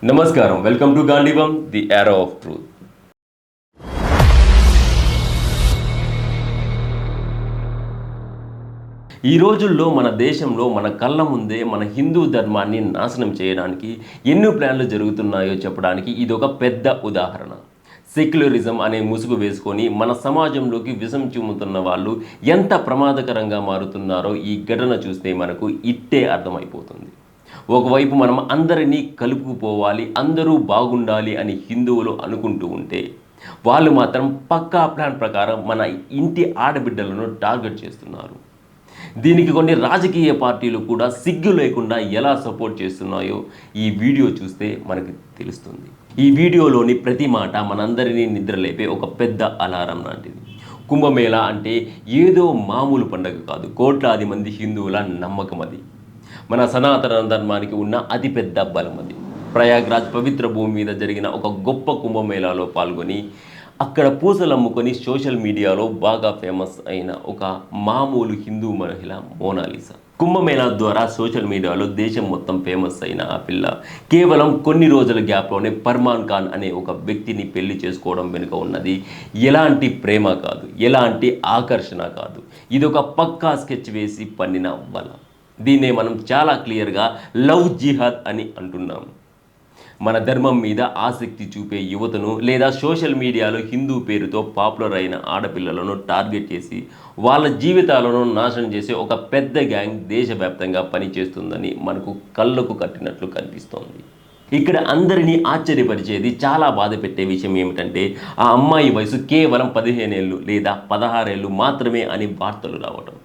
నమస్కారం, welcome to Gandhivam the arrow of truth. ఈ రోజుల్లో మన దేశంలో మన కళ్ళ ముందే మన హిందూ ధర్మాన్ని నాశనం చేయడానికి ఎన్ని ప్లాన్లు జరుగుతున్నాయో చెప్పడానికి ఇదొక పెద్ద ఉదాహరణ. సెక్యులరిజం అనే ముసుగు వేసుకొని మన సమాజంలోకి విషం చిమ్ముతున్న వాళ్ళు ఎంత ప్రమాదకరంగా మారుతున్నారో ఈ ఘటన చూస్తే మనకు ఇట్టే అర్థమైపోతుంది. ఒకవైపు మనం అందరినీ కలుపుకుపోవాలి, అందరూ బాగుండాలి అని హిందువులు అనుకుంటూ ఉంటే, వాళ్ళు మాత్రం పక్కా ప్లాన్ ప్రకారం మన ఇంటి ఆడబిడ్డలను టార్గెట్ చేస్తున్నారు. దీనికి కొన్ని రాజకీయ పార్టీలు కూడా సిగ్గు లేకుండా ఎలా సపోర్ట్ చేస్తున్నాయో ఈ వీడియో చూస్తే మనకి తెలుస్తుంది. ఈ వీడియోలోని ప్రతి మాట మనందరినీ నిద్రలేపే ఒక పెద్ద అలారం లాంటిది. కుంభమేళా అంటే ఏదో మామూలు పండగ కాదు, కోట్లాది మంది హిందువుల నమ్మకం అది. మన సనాతన ధర్మానికి ఉన్న అతిపెద్ద బలం అది. ప్రయాగ్రాజ్ పవిత్ర భూమి మీద జరిగిన ఒక గొప్ప కుంభమేళాలో పాల్గొని అక్కడ పూసలు అమ్ముకొని సోషల్ మీడియాలో బాగా ఫేమస్ అయిన ఒక మామూలు హిందూ మహిళ మోనాలిసా. కుంభమేళా ద్వారా సోషల్ మీడియాలో దేశం మొత్తం ఫేమస్ అయిన ఆ పిల్ల కేవలం కొన్ని రోజుల గ్యాప్లోనే ఫర్మాన్ ఖాన్ అనే ఒక వ్యక్తిని పెళ్లి చేసుకోవడం వెనుక ఉన్నది ఎలాంటి ప్రేమ కాదు, ఎలాంటి ఆకర్షణ కాదు. ఇది ఒక పక్కా స్కెచ్ వేసి పన్నిన వల. దీన్నే మనం చాలా క్లియర్గా లవ్ జిహాద్ అని అంటున్నాము. మన ధర్మం మీద ఆసక్తి చూపే యువతను లేదా సోషల్ మీడియాలో హిందూ పేరుతో పాపులర్ అయిన ఆడపిల్లలను టార్గెట్ చేసి వాళ్ళ జీవితాలను నాశనం చేసే ఒక పెద్ద గ్యాంగ్ దేశవ్యాప్తంగా పనిచేస్తుందని మనకు కళ్ళకు కట్టినట్లు కనిపిస్తోంది. ఇక్కడ అందరినీ ఆశ్చర్యపరిచేది, చాలా బాధ పెట్టే విషయం ఏమిటంటే, ఆ అమ్మాయి వయసు కేవలం 15 ఏళ్ళు లేదా 16 ఏళ్ళు మాత్రమే అని వార్తలు రావడం.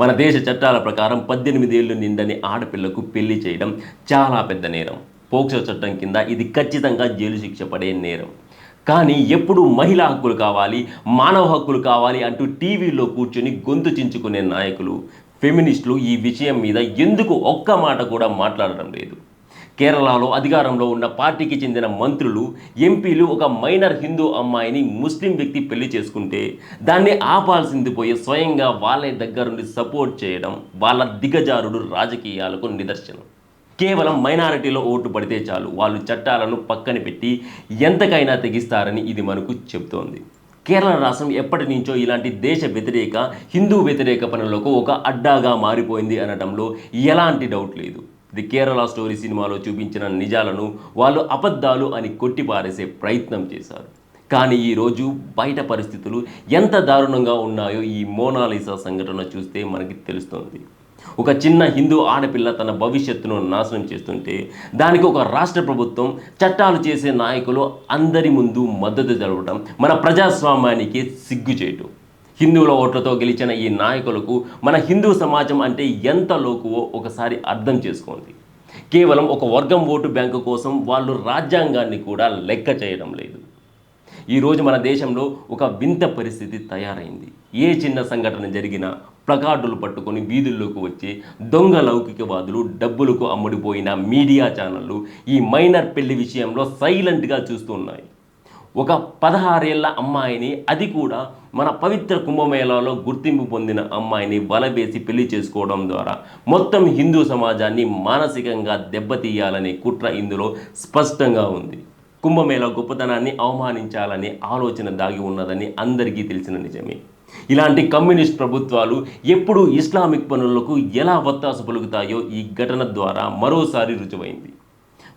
మన దేశ చట్టాల ప్రకారం 18 ఏళ్ళు నిండని ఆడపిల్లకు పెళ్లి చేయడం చాలా పెద్ద నేరం. పోక్సో చట్టం కింద ఇది ఖచ్చితంగా జైలు శిక్ష పడే నేరం. కానీ ఎప్పుడు మహిళా హక్కులు కావాలి, మానవ హక్కులు కావాలి అంటూ టీవీలో కూర్చొని గొంతు చించుకునే నాయకులు, ఫెమినిస్టులు ఈ విషయం మీద ఎందుకు ఒక్క మాట కూడా మాట్లాడడం లేదు? కేరళలో అధికారంలో ఉన్న పార్టీకి చెందిన మంత్రులు, ఎంపీలు ఒక మైనర్ హిందూ అమ్మాయిని ముస్లిం వ్యక్తి పెళ్లి చేసుకుంటే దాన్ని ఆపాల్సింది పోయి స్వయంగా వాళ్ళ దగ్గరుండి సపోర్ట్ చేయడం వాళ్ళ దిగజారుడు రాజకీయాలకు నిదర్శనం. కేవలం మైనారిటీలో ఓటు పడితే చాలు, వాళ్ళు చట్టాలను పక్కన పెట్టి ఎంతకైనా తెగిస్తారని ఇది మనకు చెబుతోంది. కేరళ రాష్ట్రం ఎప్పటి నుంచో ఇలాంటి దేశ వ్యతిరేక, హిందూ వ్యతిరేక పనులకు ఒక అడ్డాగా మారిపోయింది అనడంలో ఎలాంటి డౌట్ లేదు. ది కేరళ స్టోరీ సినిమాలో చూపించిన నిజాలను వాళ్ళు అబద్ధాలు అని కొట్టిపారేసే ప్రయత్నం చేశారు. కానీ ఈరోజు బయట పరిస్థితులు ఎంత దారుణంగా ఉన్నాయో ఈ మోనాలిసా సంఘటన చూస్తే మనకి తెలుస్తుంది. ఒక చిన్న హిందూ ఆడపిల్ల తన భవిష్యత్తును నాశనం చేస్తుంటే దానికి ఒక రాష్ట్ర ప్రభుత్వం, చట్టాలు చేసే నాయకులు అందరి ముందు మద్దతు తెలపడం మన ప్రజాస్వామ్యానికి సిగ్గుచేటు. హిందువుల ఓట్లతో గెలిచిన ఈ నాయకులకు మన హిందూ సమాజం అంటే ఎంత లోకువో ఒకసారి అర్థం చేసుకోండి. కేవలం ఒక వర్గం ఓటు బ్యాంకు కోసం వాళ్ళు రాజ్యాంగాన్ని కూడా లెక్క చేయడం లేదు. ఈరోజు మన దేశంలో ఒక వింత పరిస్థితి తయారైంది. ఏ చిన్న సంఘటన జరిగినా ప్లకార్డులు పట్టుకొని వీధుల్లోకి వచ్చి దొంగ లౌకికవాదులు, డబ్బులకు అమ్ముడిపోయిన మీడియా ఛానళ్ళు ఈ మైనర్ పెళ్లి విషయంలో సైలెంట్గా చూస్తూ ఉన్నాయి. ఒక 16 ఏళ్ల అమ్మాయిని, అది కూడా మన పవిత్ర కుంభమేళాలో గుర్తింపు పొందిన అమ్మాయిని వలవేసి పెళ్లి చేసుకోవడం ద్వారా మొత్తం హిందూ సమాజాన్ని మానసికంగా దెబ్బతీయాలనే కుట్ర ఇందులో స్పష్టంగా ఉంది. కుంభమేళా గొప్పతనాన్ని అవమానించాలనే ఆలోచన దాగి ఉన్నదని అందరికీ తెలిసిన నిజమే. ఇలాంటి కమ్యూనిస్ట్ ప్రభుత్వాలు ఎప్పుడు ఇస్లామిక్ పనులకు ఎలా వత్తాసు పలుకుతాయో ఈ ఘటన ద్వారా మరోసారి రుజువైంది.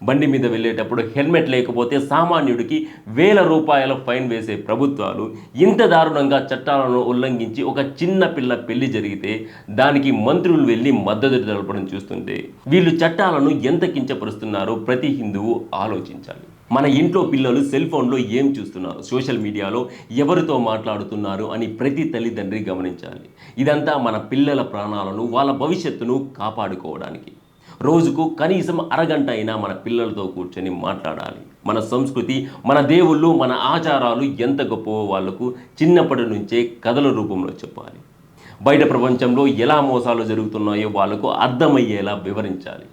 బండి మీద వెళ్ళేటప్పుడు హెల్మెట్ లేకపోతే సామాన్యుడికి ₹1000 ఫైన్ వేసే ప్రభుత్వాలు ఇంత దారుణంగా చట్టాలను ఉల్లంఘించి ఒక చిన్న పిల్ల పెళ్లి జరిగితే దానికి మంత్రులు వెళ్ళి మద్దతు తెలపడం చూస్తుంటే వీళ్ళు చట్టాలను ఎంత కించపరుస్తున్నారో ప్రతి హిందువు ఆలోచించాలి. మన ఇంట్లో పిల్లలు సెల్ ఫోన్లో ఏం చూస్తున్నారు, సోషల్ మీడియాలో ఎవరితో మాట్లాడుతున్నారు అని ప్రతి తల్లిదండ్రి గమనించాలి. ఇదంతా మన పిల్లల ప్రాణాలను, వాళ్ళ భవిష్యత్తును కాపాడుకోవడానికి. రోజుకు కనీసం అరగంట అయినా మన పిల్లలతో కూర్చొని మాట్లాడాలి. మన సంస్కృతి, మన దేవుళ్ళు, మన ఆచారాలు ఎంత గొప్పవో వాళ్లకు చిన్నప్పటి నుంచే కథల రూపంలో చెప్పాలి. బయట ప్రపంచంలో ఎలా మోసాలు జరుగుతున్నాయో వాళ్లకు అర్థమయ్యేలా వివరించాలి.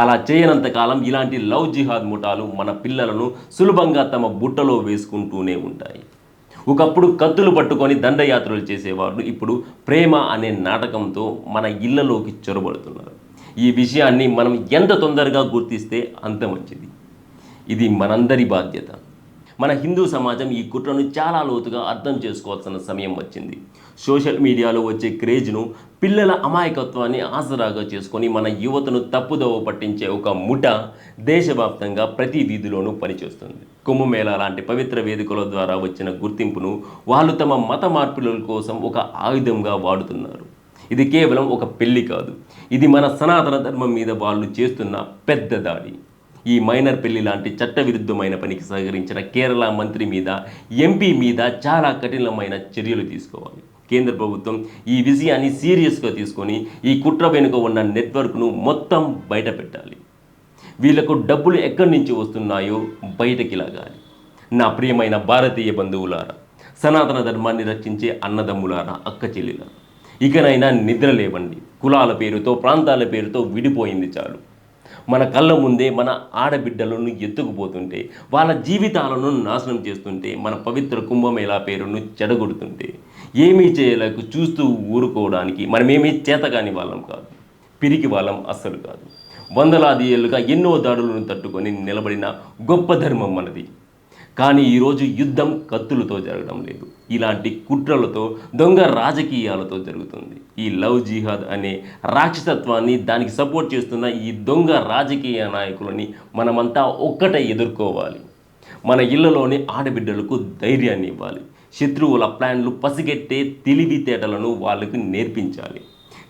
అలా చేయనంతకాలం ఇలాంటి లవ్ జిహాద్ ముఠాలు మన పిల్లలను సులభంగా తమ బుట్టలో వేసుకుంటూనే ఉంటాయి. ఒకప్పుడు కత్తులు పట్టుకొని దండయాత్రలు చేసేవాళ్ళు ఇప్పుడు ప్రేమ అనే నాటకంతో మన ఇళ్లలోకి చొరబడుతున్నారు. ఈ విషయాన్ని మనం ఎంత తొందరగా గుర్తిస్తే అంత మంచిది. ఇది మనందరి బాధ్యత. మన హిందూ సమాజం ఈ కుట్రను చాలా లోతుగా అర్థం చేసుకోవాల్సిన సమయం వచ్చింది. సోషల్ మీడియాలో వచ్చే క్రేజ్ను, పిల్లల అమాయకత్వాన్ని ఆసరాగా చేసుకొని మన యువతను తప్పుదోవ పట్టించే ఒక ముఠ దేశవ్యాప్తంగా ప్రతి వీధిలోనూ పనిచేస్తుంది. కుంభమేళా లాంటి పవిత్ర వేదికల ద్వారా వచ్చిన గుర్తింపును వాళ్ళు తమ మత మార్పుల కోసం ఒక ఆయుధంగా వాడుతున్నారు. ఇది కేవలం ఒక పెళ్లి కాదు, ఇది మన సనాతన ధర్మం మీద వాళ్ళు చేస్తున్న పెద్ద దాడి. ఈ మైనర్ పెళ్లి లాంటి చట్టవిరుద్ధమైన పనికి సహకరించిన కేరళ మంత్రి మీద, ఎంపీ మీద చాలా కఠినమైన చర్యలు తీసుకోవాలి. కేంద్ర ప్రభుత్వం ఈ విషయాన్ని సీరియస్గా తీసుకొని ఈ కుట్ర వెనుక ఉన్న నెట్వర్క్ను మొత్తం బయట పెట్టాలి. వీళ్లకు డబ్బులు ఎక్కడి నుంచి వస్తున్నాయో బయటకి లాగాలి. నా ప్రియమైన భారతీయ బంధువులారా, సనాతన ధర్మాన్ని రక్షించే అన్నదమ్ములారా, అక్క చెల్లిలారా, ఇకనైనా నిద్ర లేవండి. కులాల పేరుతో, ప్రాంతాల పేరుతో విడిపోయింది చాలు. మన కళ్ళ ముందే మన ఆడబిడ్డలను ఎత్తుకుపోతుంటే, వాళ్ళ జీవితాలను నాశనం చేస్తుంటే, మన పవిత్ర కుంభమేళా పేరును చెడగొడుతుంటే ఏమీ చేయలేక చూస్తూ ఊరుకోవడానికి మనమేమీ చేతకాని వాళ్ళం కాదు, పిరికి వాళ్ళం అస్సలు కాదు. వందలాది ఏళ్ళుగా ఎన్నో దాడులను తట్టుకొని నిలబడిన గొప్ప ధర్మం మనది. కానీ ఈరోజు యుద్ధం కత్తులతో జరగడం లేదు, ఇలాంటి కుట్రలతో, దొంగ రాజకీయాలతో జరుగుతుంది. ఈ లవ్ జిహాద్ అనే రాక్షసత్వాన్ని, దానికి సపోర్ట్ చేస్తున్న ఈ దొంగ రాజకీయ నాయకులని మనమంతా ఒక్కటే ఎదుర్కోవాలి. మన ఇళ్లలోని ఆడబిడ్డలకు ధైర్యాన్ని ఇవ్వాలి. శత్రువుల ప్లాన్లు పసిగట్టే తెలివితేటలను వాళ్ళకు నేర్పించాలి.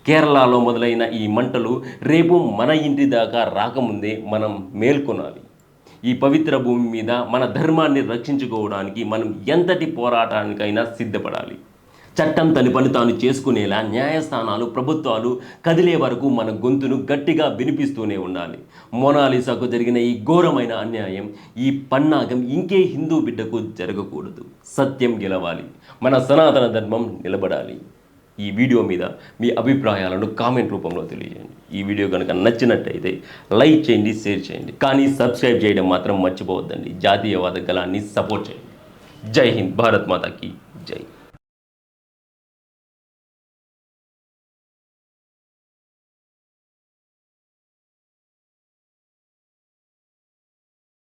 కేరళలో మొదలైన ఈ మంటలు రేపు మన ఇంటి దాకా రాకముందే మనం మేల్కొనాలి. ఈ పవిత్ర భూమి మీద మన ధర్మాన్ని రక్షించుకోవడానికి మనం ఎంతటి పోరాటానికైనా సిద్ధపడాలి. చట్టం తన పని తాను చేసుకునేలా న్యాయస్థానాలు, ప్రభుత్వాలు కదిలే వరకు మన గొంతును గట్టిగా వినిపిస్తూనే ఉండాలి. మోనాలిసాకు జరిగిన ఈ ఘోరమైన అన్యాయం, ఈ పన్నాగం ఇంకే హిందూ బిడ్డకు జరగకూడదు. సత్యం గెలవాలి, మన సనాతన ధర్మం నిలబడాలి. ఈ వీడియో మీద మీ అభిప్రాయాలను కామెంట్ రూపంలో తెలియజేయండి. ఈ వీడియో కనుక నచ్చినట్టయితే లైక్ చేయండి, షేర్ చేయండి. కానీ సబ్స్క్రైబ్ చేయడం మాత్రం మర్చిపోవద్దండి. జాతీయవాద గళాన్ని సపోర్ట్ చేయండి. జై హింద్, భారత్ మాతాకి జై.